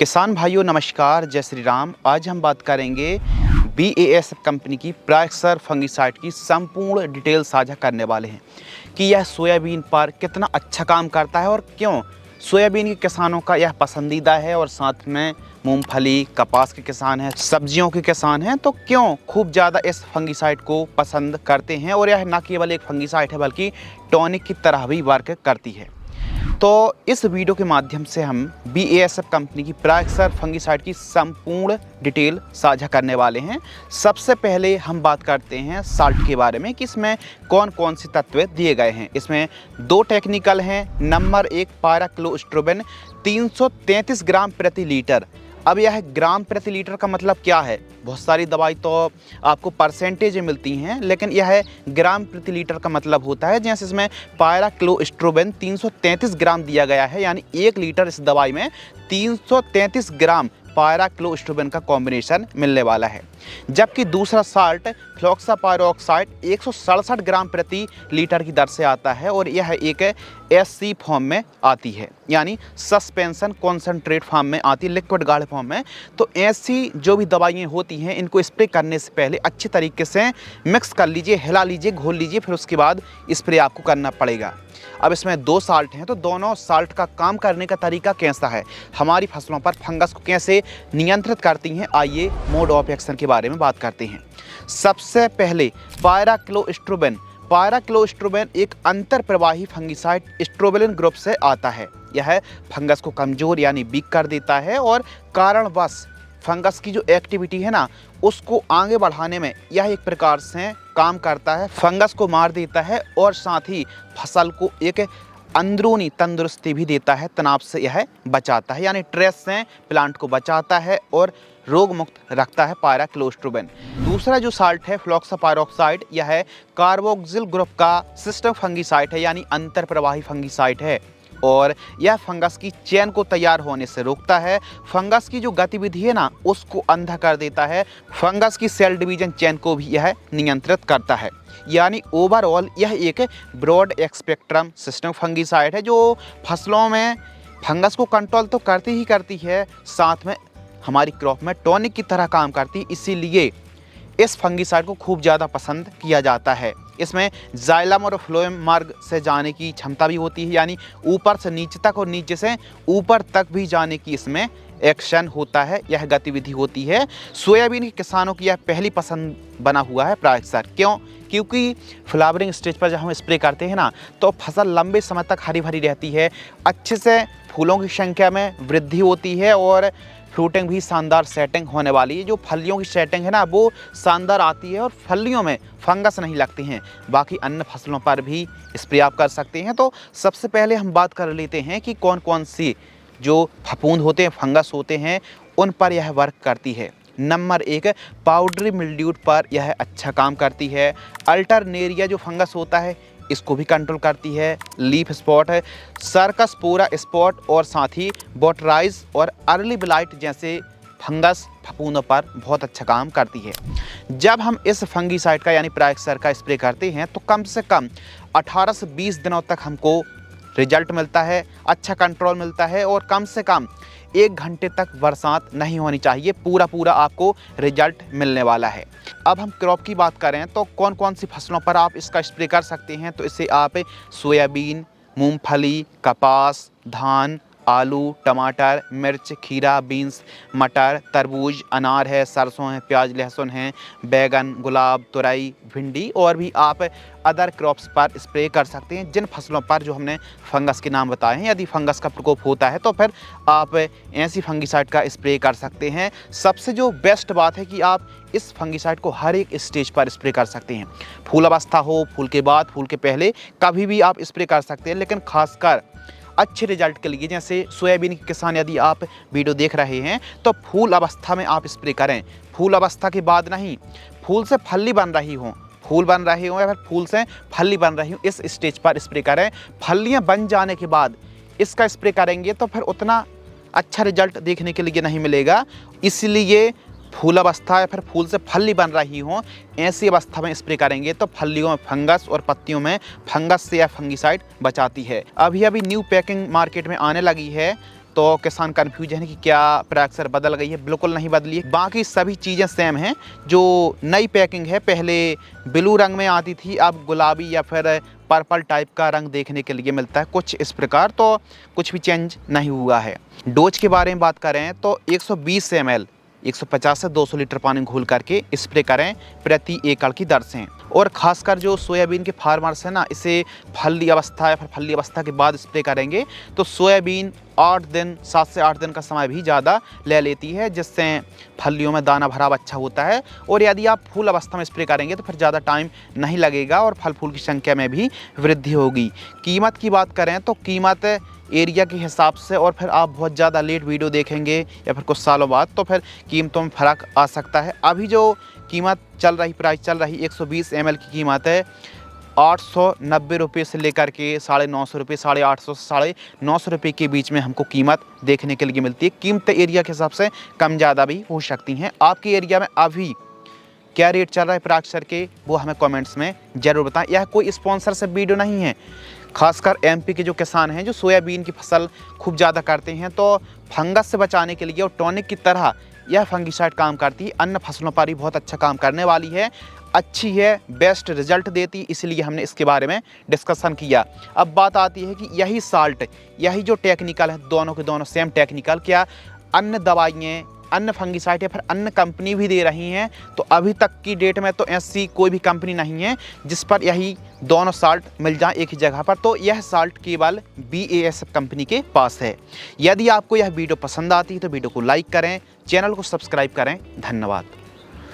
किसान भाइयों नमस्कार, जय श्री राम। आज हम बात करेंगे BASF कंपनी की प्राइक्सर फंगिसाइड की संपूर्ण डिटेल साझा करने वाले हैं कि यह सोयाबीन पर कितना अच्छा काम करता है और क्यों सोयाबीन के किसानों का यह पसंदीदा है। और साथ में मूंगफली, कपास के किसान हैं, सब्जियों के किसान हैं, तो क्यों खूब ज़्यादा इस फंगिसाइड को पसंद करते हैं। और यह न केवल एक फंगिसाइड है बल्कि टॉनिक की तरह भी वर्क करती है। तो इस वीडियो के माध्यम से हम BASF कंपनी की प्राइक्सर फंगिसाइड की संपूर्ण डिटेल साझा करने वाले हैं। सबसे पहले हम बात करते हैं साल्ट के बारे में कि इसमें कौन कौन से तत्व दिए गए हैं। इसमें दो टेक्निकल हैं। नंबर 1 पायराक्लोस्ट्रोबिन 333 ग्राम प्रति लीटर। अब यह ग्राम प्रति लीटर का मतलब क्या है? बहुत सारी दवाई तो आपको परसेंटेज मिलती हैं, लेकिन यह ग्राम प्रति लीटर का मतलब होता है। जैसे इसमें पायराक्लोस्ट्रोबिन 333 ग्राम दिया गया है, यानी 1 लीटर इस दवाई में 333 ग्राम पायराक्लोस्ट्रोबिन का कॉम्बिनेशन मिलने वाला है। जबकि दूसरा साल्ट फ्लॉक्सापायरोक्साइड 167 ग्राम प्रति लीटर की दर से आता है और यह एक SC फॉर्म में आती है, यानी सस्पेंशन कॉन्सेंट्रेट फॉर्म में आती है, लिक्विड गाढ़े फॉर्म में। तो ऐसी जो भी दवाइयाँ होती हैं, इनको स्प्रे करने से पहले अच्छे तरीके से मिक्स कर लीजिए, हिला लीजिए, घोल लीजिए, फिर उसके बाद स्प्रे आपको करना पड़ेगा। अब इसमें दो साल्ट हैं, तो दोनों साल्ट का काम करने का तरीका कैसा है, हमारी फसलों पर फंगस को कैसे नियंत्रित करती हैं, आइए मोड ऑफ एक्शन के बारे में बात करते हैं। सबसे पहले पायराक्लोस्ट्रोबिन। पायराक्लोस्ट्रोबिन एक अंतर प्रवाही फंगिसाइड स्ट्रोबिलिन ग्रुप से आता है। यह फंगस को कमजोर यानी वीक कर देता है और कारणवश फंगस की जो एक्टिविटी है ना, उसको आगे बढ़ाने में यह एक प्रकार से काम करता है। फंगस को मार देता है और साथ ही फसल को एक अंदरूनी तंदुरुस्ती भी देता है, तनाव से यह बचाता है, यानी स्ट्रेस से प्लांट को बचाता है और रोग मुक्त रखता है पायराक्लोस्ट्रोबिन। दूसरा जो साल्ट है फ्लॉक्सापायरोक्साइड, यह कार्बोक्सिल ग्रुप का सिस्टम फंगिसाइड है, यानी अंतर प्रवाही फंगिसाइड है और यह फंगस की चेन को तैयार होने से रोकता है। फंगस की जो गतिविधि है ना, उसको अंधा कर देता है। फंगस की सेल डिवीजन चेन को भी यह नियंत्रित करता है, यानी ओवरऑल यह एक ब्रॉड स्पेक्ट्रम सिस्टम फंगिसाइड है जो फसलों में फंगस को कंट्रोल तो करती ही करती है, साथ में हमारी क्रॉप में टॉनिक की तरह काम करती है। इसीलिए इस फंगिसाइड को खूब ज़्यादा पसंद किया जाता है। इसमें जाइलम और फ्लोएम मार्ग से जाने की क्षमता भी होती है, यानी ऊपर से नीचे तक और नीचे से ऊपर तक भी जाने की इसमें एक्शन होता है, यह गतिविधि होती है। सोयाबीन के किसानों की यह पहली पसंद बना हुआ है प्राइक्सर। क्यों? क्योंकि फ्लावरिंग स्टेज पर जब हम स्प्रे करते हैं ना, तो फसल लंबे समय तक हरी भरी रहती है, अच्छे से फूलों की संख्या में वृद्धि होती है और फ्रूटिंग भी शानदार सेटिंग होने वाली है। जो फलियों की सेटिंग है ना, वो शानदार आती है और फलियों में फंगस नहीं लगती हैं। बाकी अन्य फसलों पर भी स्प्रे आप कर सकते हैं। तो सबसे पहले हम बात कर लेते हैं कि कौन कौन सी जो फफूंद होते हैं, फंगस होते हैं, उन पर यह वर्क करती है। नंबर 1 पाउडरी मिल्ड्यूड पर यह अच्छा काम करती है। अल्टरनेरिया जो फंगस होता है, इसको भी कंट्रोल करती है। लीफ स्पॉट है, सर्कसपोरा स्पॉट और साथ ही बोटराइज और अर्ली ब्लाइट जैसे फंगस फफूंदों पर बहुत अच्छा काम करती है। जब हम इस फंगिसाइड का यानी प्राइक्सर का स्प्रे करते हैं, तो कम से कम 18 से 20 दिनों तक हमको रिजल्ट मिलता है, अच्छा कंट्रोल मिलता है और कम से कम 1 घंटे तक बरसात नहीं होनी चाहिए, पूरा आपको रिजल्ट मिलने वाला है। अब हम क्रॉप की बात करें तो कौन कौन सी फसलों पर आप इसका स्प्रे कर सकते हैं, तो इसे आप सोयाबीन, मूंगफली, कपास, धान, आलू, टमाटर, मिर्च, खीरा, बीन्स, मटर, तरबूज, अनार है, सरसों है, प्याज, लहसुन है, बैगन, गुलाब, तुरई, भिंडी और भी आप अदर क्रॉप्स पर स्प्रे कर सकते हैं। जिन फसलों पर जो हमने फंगस के नाम बताए हैं, यदि फंगस का प्रकोप होता है तो फिर आप ऐसी फंगिसाइड का स्प्रे कर सकते हैं। सबसे जो बेस्ट बात है कि आप इस फंगिसाइड को हर एक स्टेज पर स्प्रे कर सकते हैं। फूल अवस्था हो, फूल के बाद, फूल के पहले, कभी भी आप स्प्रे कर सकते हैं। लेकिन खासकर अच्छे रिजल्ट के लिए, जैसे सोयाबीन के किसान यदि आप वीडियो देख रहे हैं, तो फूल अवस्था में आप स्प्रे करें, फूल अवस्था के बाद नहीं। फूल से फल्ली बन रही हो, फूल बन रहे हो या फिर फूल से फल्ली बन रही हो, इस स्टेज पर स्प्रे करें। फलियां बन जाने के बाद इसका स्प्रे करेंगे तो फिर उतना अच्छा रिजल्ट देखने के लिए नहीं मिलेगा। इसलिए फूल अवस्था या फिर फूल से फली बन रही हो, ऐसी अवस्था में स्प्रे करेंगे तो फलियों में फंगस और पत्तियों में फंगस से यह फंगिसाइड बचाती है। अभी न्यू पैकिंग मार्केट में आने लगी है तो किसान कन्फ्यूजन है कि क्या प्रैक्सर बदल गई है। बिल्कुल नहीं बदली है, बाकी सभी चीज़ें सेम हैं। जो नई पैकिंग है, पहले ब्लू रंग में आती थी, अब गुलाबी या फिर पर्पल टाइप का रंग देखने के लिए मिलता है कुछ इस प्रकार, तो कुछ भी चेंज नहीं हुआ है। डोज के बारे में बात करें तो 120 ml 150 से 200 लीटर पानी घोल करके स्प्रे करें प्रति एकड़ की दर से। और ख़ासकर जो सोयाबीन के फार्मर्स हैं ना, इसे फली अवस्था या फिर फली अवस्था के बाद स्प्रे करेंगे तो सोयाबीन 7 से 8 दिन का समय भी ज़्यादा ले लेती है, जिससे फलियों में दाना भराव अच्छा होता है। और यदि आप फूल अवस्था में स्प्रे करेंगे तो फिर ज़्यादा टाइम नहीं लगेगा और फल फूल की संख्या में भी वृद्धि होगी। कीमत की बात करें तो कीमत एरिया के हिसाब से, और फिर आप बहुत ज़्यादा लेट वीडियो देखेंगे या फिर कुछ सालों बाद तो फिर कीमतों में फ़र्क आ सकता है। अभी जो कीमत चल रही, प्राइस चल रही 120 ml की कीमत है 890 रुपये से लेकर के 950 रुपये, 850 से 950 रुपये के बीच में हमको कीमत देखने के लिए मिलती है। कीमत एरिया के हिसाब से कम ज़्यादा भी हो सकती हैं। आपके एरिया में अभी क्या रेट चल रहा है प्रैक्सर के, वो हमें कमेंट्स में ज़रूर बताएं। यह कोई स्पॉन्सर से वीडियो नहीं है। खासकर एमपी के जो किसान हैं, जो सोयाबीन की फसल खूब ज़्यादा करते हैं, तो फंगस से बचाने के लिए और टॉनिक की तरह यह फंगिसाइड काम करती है। अन्य फसलों पर भी बहुत अच्छा काम करने वाली है, अच्छी है, बेस्ट रिजल्ट देती, इसलिए हमने इसके बारे में डिस्कशन किया। अब बात आती है कि यही साल्ट, यही जो टेक्निकल है, दोनों के दोनों सेम टेक्निकल, क्या अन्य दवाइयाँ, अन्य फंगिसाइड या फिर अन्य कंपनी भी दे रही हैं? तो अभी तक की डेट में तो ऐसी कोई भी कंपनी नहीं है जिस पर यही दोनों साल्ट मिल जाए एक ही जगह पर। तो यह साल्ट केवल BASF कंपनी के पास है। यदि आपको यह वीडियो पसंद आती है तो वीडियो को लाइक करें, चैनल को सब्सक्राइब करें। धन्यवाद।